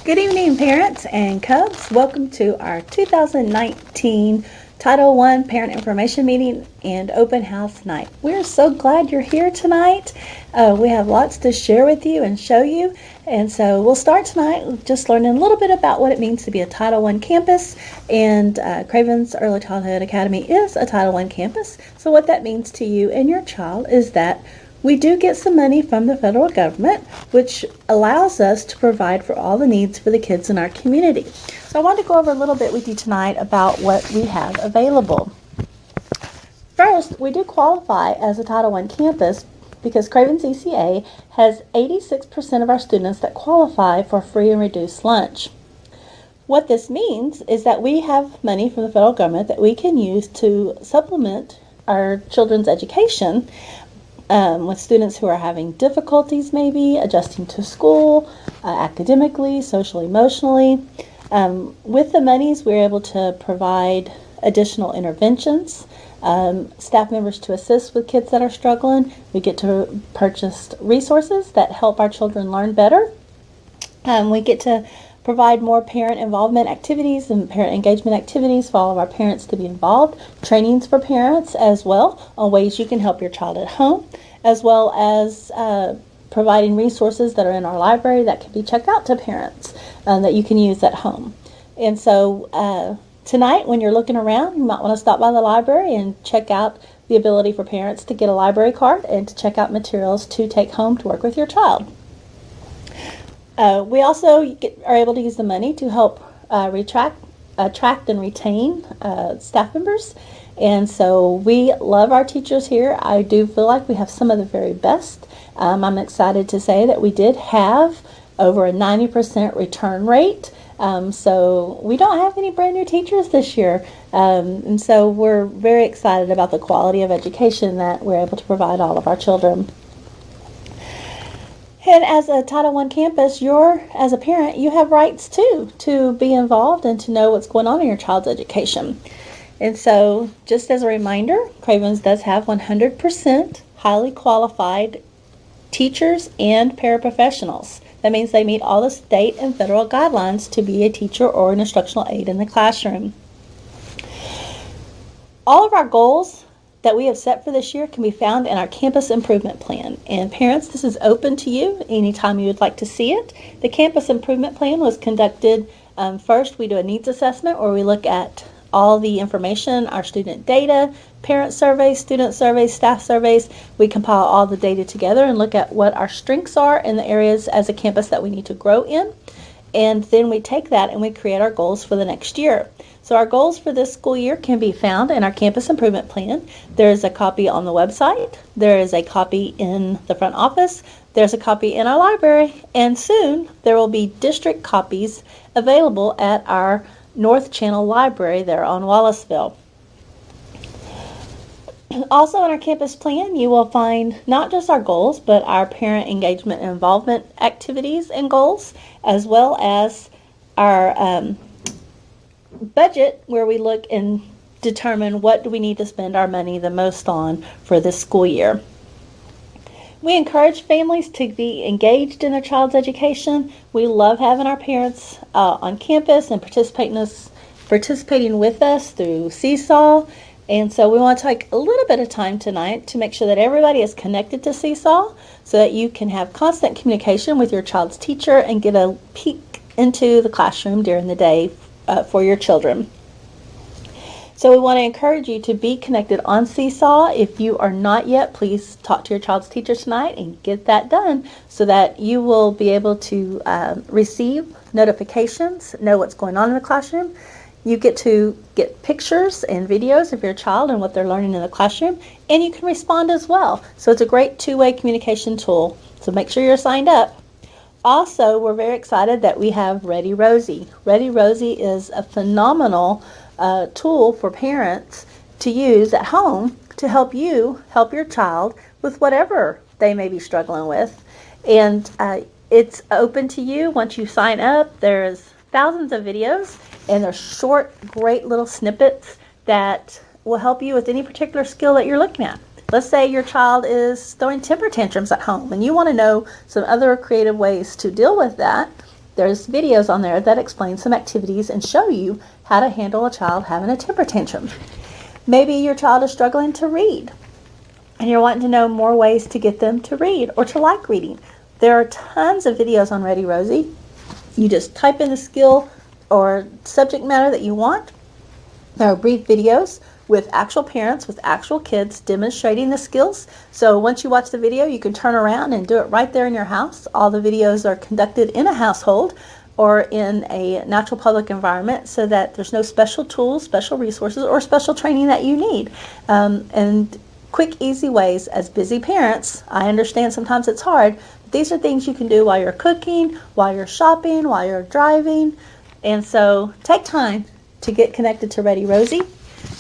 Good evening, parents and Cubs. Welcome to our 2019 Title I Parent Information Meeting and Open House Night. We're so glad you're here tonight. We have lots to share with you and show you. And so we'll start tonight with just learning a little bit about what it means to be a Title I campus. And Craven's Early Childhood Academy is a Title I campus. So what that means to you and your child is that we do get some money from the federal government, which allows us to provide for all the needs for the kids in our community. So I wanted to go over a little bit with you tonight about what we have available. First, we do qualify as a Title I campus because Craven's ECA has 86% of our students that qualify for free and reduced lunch. What this means is that we have money from the federal government that we can use to supplement our children's education with students who are having difficulties maybe adjusting to school, academically, socially, emotionally. With the monies, we're able to provide additional interventions, staff members to assist with kids that are struggling. We get to purchase resources that help our children learn better. We get to provide more parent involvement activities and parent engagement activities for all of our parents to be involved, trainings for parents as well on ways you can help your child at home, as well as providing resources that are in our library that can be checked out to parents that you can use at home. And so tonight when you're looking around, you might want to stop by the library and check out the ability for parents to get a library card and to check out materials to take home to work with your child. We also are able to use the money to help attract and retain staff members. And so we love our teachers here. I do feel like we have some of the very best. I'm excited to say that we did have over a 90% return rate. So we don't have any brand new teachers this year. And so we're very excited about the quality of education that we're able to provide all of our children. And as a Title I campus, as a parent, you have rights too to be involved and to know what's going on in your child's education. And so, just as a reminder, Craven's does have 100% highly qualified teachers and paraprofessionals. That means they meet all the state and federal guidelines to be a teacher or an instructional aide in the classroom. All of our goals that we have set for this year can be found in our campus improvement plan. And parents, this is open to you anytime you would like to see it. The campus improvement plan was conducted, first we do a needs assessment where we look at all the information, our student data, parent surveys, student surveys, staff surveys. We compile all the data together and look at what our strengths are in the areas as a campus that we need to grow in. And then we take that and we create our goals for the next year. So our goals for this school year can be found in our campus improvement plan. There is a copy on the website. There is a copy in the front office. There's a copy in our library. And soon there will be district copies available at our North Channel Library there on Wallaceville. Also in our campus plan, you will find not just our goals, but our parent engagement and involvement activities and goals, as well as our budget, where we look and determine what do we need to spend our money the most on for this school year. We encourage families to be engaged in their child's education. We love having our parents on campus and participating with us through Seesaw. And so we want to take a little bit of time tonight to make sure that everybody is connected to Seesaw so that you can have constant communication with your child's teacher and get a peek into the classroom during the day for your children. So we want to encourage you to be connected on Seesaw. If you are not yet, please talk to your child's teacher tonight and get that done so that you will be able to receive notifications, know what's going on in the classroom. You get to get pictures and videos of your child and what they're learning in the classroom, and you can respond as well. So it's a great two-way communication tool. So make sure you're signed up. Also, we're very excited that we have Ready Rosie. Ready Rosie is a phenomenal tool for parents to use at home to help you help your child with whatever they may be struggling with. And it's open to you once you sign up. There's thousands of videos, and they're short, great little snippets that will help you with any particular skill that you're looking at. Let's say your child is throwing temper tantrums at home and you want to know some other creative ways to deal with that. there's videos on there that explain some activities and show you how to handle a child having a temper tantrum. Maybe your child is struggling to read and you're wanting to know more ways to get them to read or to like reading. There are tons of videos on Ready Rosie. You just type in the skill or subject matter that you want. There are brief videos with actual parents, with actual kids demonstrating the skills. So once you watch the video, you can turn around and do it right there in your house. All the videos are conducted in a household or in a natural public environment so that there's no special tools, special resources, or special training that you need. And quick, easy ways as busy parents. I understand sometimes it's hard, but these are things you can do while you're cooking, while you're shopping, while you're driving. And so take time to get connected to Ready Rosie.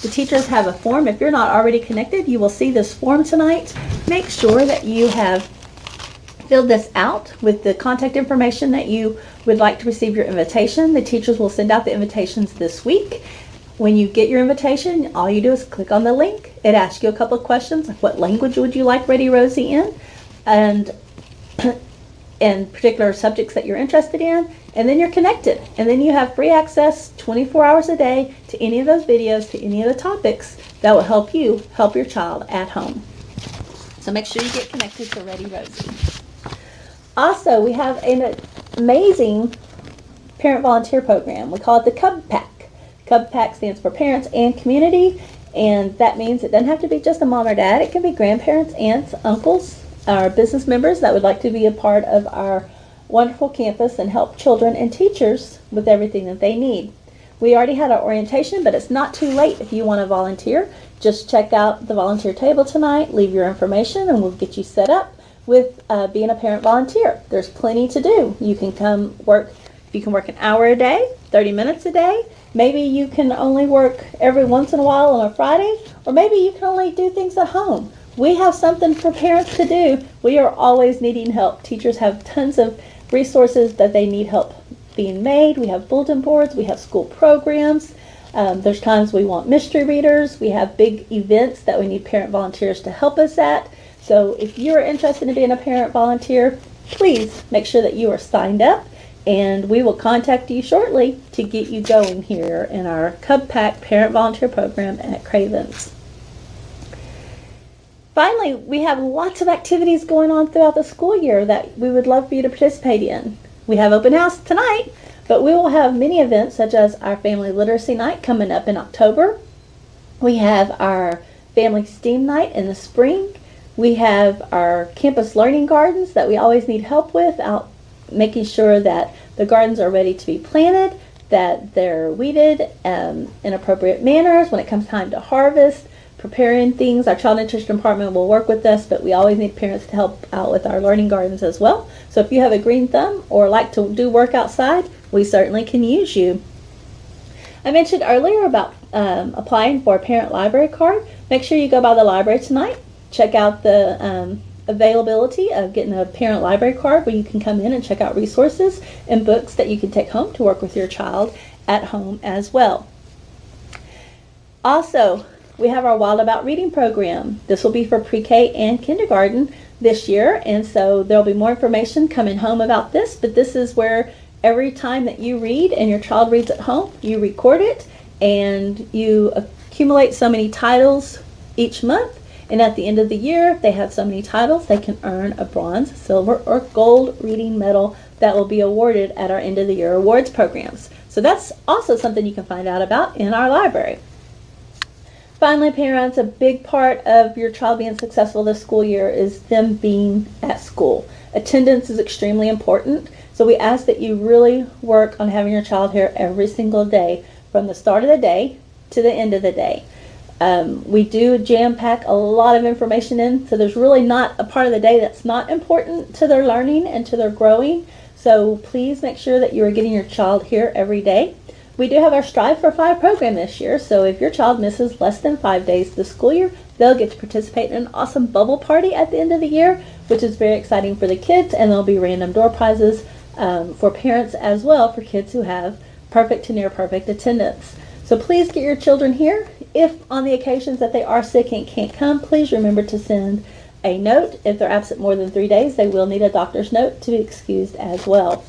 The teachers have a form. If you're not already connected, you will see this form tonight. Make sure that you have filled this out with the contact information that you would like to receive your invitation. The teachers will send out the invitations this week. When you get your invitation, all you do is click on the link. It asks you a couple of questions, like what language would you like Ready Rosie in, and particular subjects that you're interested in, and then you're connected. And then you have free access 24 hours a day to any of those videos, to any of the topics that will help you help your child at home. So make sure you get connected to Ready Rosie. Also, we have an amazing parent volunteer program. We call it the Cub Pack. Cub Pack stands for Parents and Community, and that means it doesn't have to be just a mom or dad. It can be grandparents, aunts, uncles, our business members that would like to be a part of our wonderful campus and help children and teachers with everything that they need. We already had our orientation, but it's not too late if you want to volunteer. Just check out the volunteer table tonight, leave your information, and we'll get you set up with being a parent volunteer. There's plenty to do. You can come work. You can work an hour a day, 30 minutes a day. Maybe you can only work every once in a while on a Friday, or maybe you can only do things at home. We have something for parents to do. We are always needing help. Teachers have tons of resources that they need help being made. We have bulletin boards. We have school programs. There's times we want mystery readers. We have big events that we need parent volunteers to help us at. So if you're interested in being a parent volunteer, please make sure that you are signed up, and we will contact you shortly to get you going here in our Cub Pack Parent Volunteer Program at Cravens. Finally, we have lots of activities going on throughout the school year that we would love for you to participate in. We have open house tonight, but we will have many events such as our Family Literacy Night coming up in October. We have our Family STEAM Night in the spring. We have our campus learning gardens that we always need help with, out making sure that the gardens are ready to be planted, that they're weeded in appropriate manners when it comes time to harvest, preparing things. Our child nutrition department will work with us, but we always need parents to help out with our learning gardens as well. So if you have a green thumb or like to do work outside, we certainly can use you. I mentioned earlier about applying for a parent library card. Make sure you go by the library tonight. Check out the availability of getting a parent library card where you can come in and check out resources and books that you can take home to work with your child at home as well. Also, we have our Wild About Reading program. This will be for pre-K and kindergarten this year, and so there'll be more information coming home about this, but this is where every time that you read and your child reads at home, you record it and you accumulate so many titles each month. And at the end of the year, if they have so many titles, they can earn a bronze, silver, or gold reading medal that will be awarded at our end of the year awards programs. So that's also something you can find out about in our library. Finally, parents, a big part of your child being successful this school year is them being at school. Attendance is extremely important, so we ask that you really work on having your child here every single day, from the start of the day to the end of the day. We do jam-pack a lot of information in, so there's really not a part of the day that's not important to their learning and to their growing. So please make sure that you are getting your child here every day. We do have our Strive for 5 program this year, so if your child misses less than 5 days this school year, they'll get to participate in an awesome bubble party at the end of the year, which is very exciting for the kids, and there'll be random door prizes for parents as well, for kids who have perfect to near perfect attendance. So please get your children here. If on the occasions that they are sick and can't come, please remember to send a note. If they're absent more than 3 days, they will need a doctor's note to be excused as well.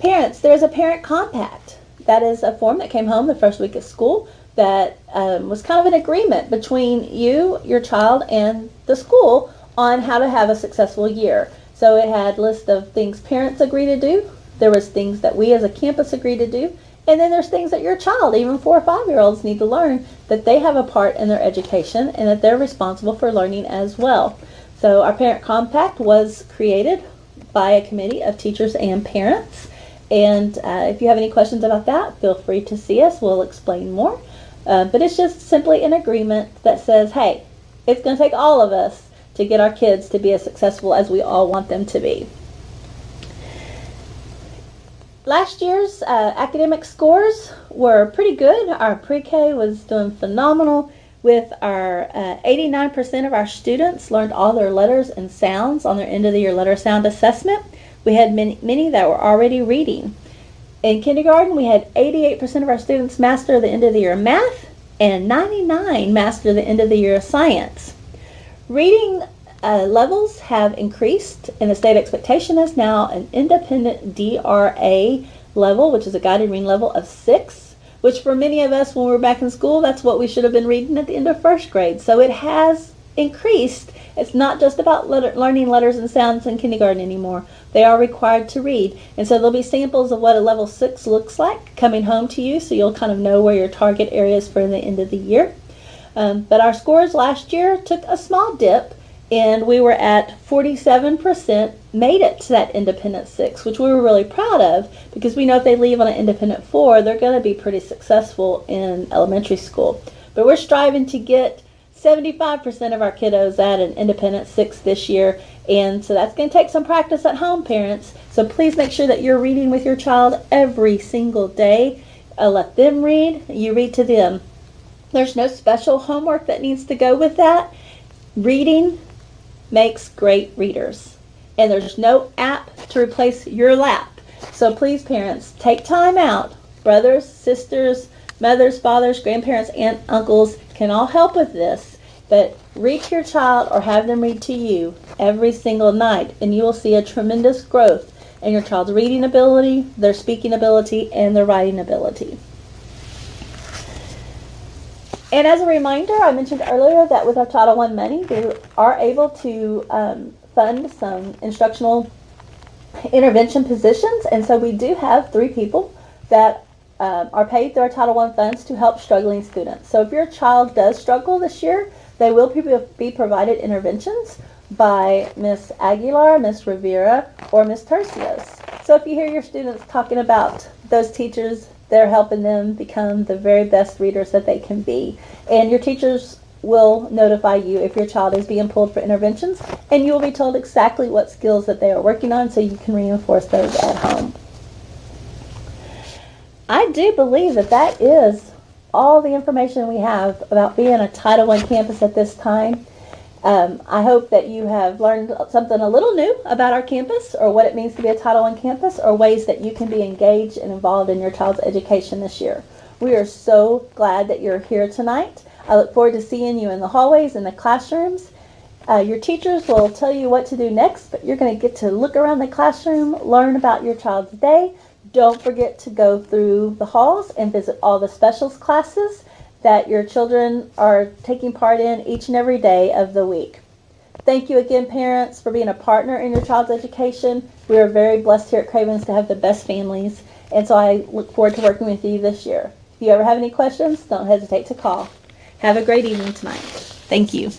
Parents, there is a parent compact. That is a form that came home the first week of school that was kind of an agreement between you, your child, and the school on how to have a successful year. So it had a list of things parents agree to do. There was things that we as a campus agree to do. And then there's things that your child, even 4 or 5-year-olds, need to learn that they have a part in their education and that they're responsible for learning as well. So our parent compact was created by a committee of teachers and parents. And if you have any questions about that, feel free to see us. We'll explain more. But it's just simply an agreement that says, hey, it's going to take all of us to get our kids to be as successful as we all want them to be. Last year's academic scores were pretty good. Our pre-K was doing phenomenal. With our 89% of our students learned all their letters and sounds on their end of the year letter sound assessment. We had many that were already reading. In kindergarten, we had 88% of our students master the end of the year math, and 99 master the end of the year science. Reading levels have increased, and the state expectation is now an independent DRA level, which is a guided reading level of 6, which for many of us when we were back in school, that's what we should have been reading at the end of first grade. So it has increased. It's not just about learning letters and sounds in kindergarten anymore. They are required to read. And so there'll be samples of what a level 6 looks like coming home to you, so you'll kind of know where your target area is for the end of the year. But our scores last year took a small dip, and we were at 47% made it to that independent 6, which we were really proud of, because we know if they leave on an independent 4, they're going to be pretty successful in elementary school. But we're striving to get 75% of our kiddos at an independent 6 this year, and so that's going to take some practice at home, parents. So please make sure that you're reading with your child every single day. Let them read, you read to them. There's no special homework that needs to go with that. Reading makes great readers, and there's no app to replace your lap. So please, parents, take time out. Brothers, sisters, mothers, fathers, grandparents, aunts, uncles can all help with this, but read to your child or have them read to you every single night, and you will see a tremendous growth in your child's reading ability, their speaking ability, and their writing ability. And as a reminder, I mentioned earlier that with our Title I money, we are able to fund some instructional intervention positions. And so we do have 3 people that are paid through our Title I funds to help struggling students. So if your child does struggle this year, they will be provided interventions by Miss Aguilar, Miss Rivera, or Miss Tercios. So if you hear your students talking about those teachers, they're helping them become the very best readers that they can be. And your teachers will notify you if your child is being pulled for interventions, and you will be told exactly what skills that they are working on so you can reinforce those at home. I do believe that that is all the information we have about being a Title I campus at this time. I hope that you have learned something a little new about our campus, or what it means to be a Title I campus, or ways that you can be engaged and involved in your child's education this year. We are so glad that you're here tonight. I look forward to seeing you in the hallways and the classrooms. Your teachers will tell you what to do next, but you're going to get to look around the classroom, learn about your child's day. Don't forget to go through the halls and visit all the specials classes that your children are taking part in each and every day of the week. Thank you again, parents, for being a partner in your child's education. We are very blessed here at Cravens to have the best families, and so I look forward to working with you this year. If you ever have any questions, don't hesitate to call. Have a great evening tonight. Thank you.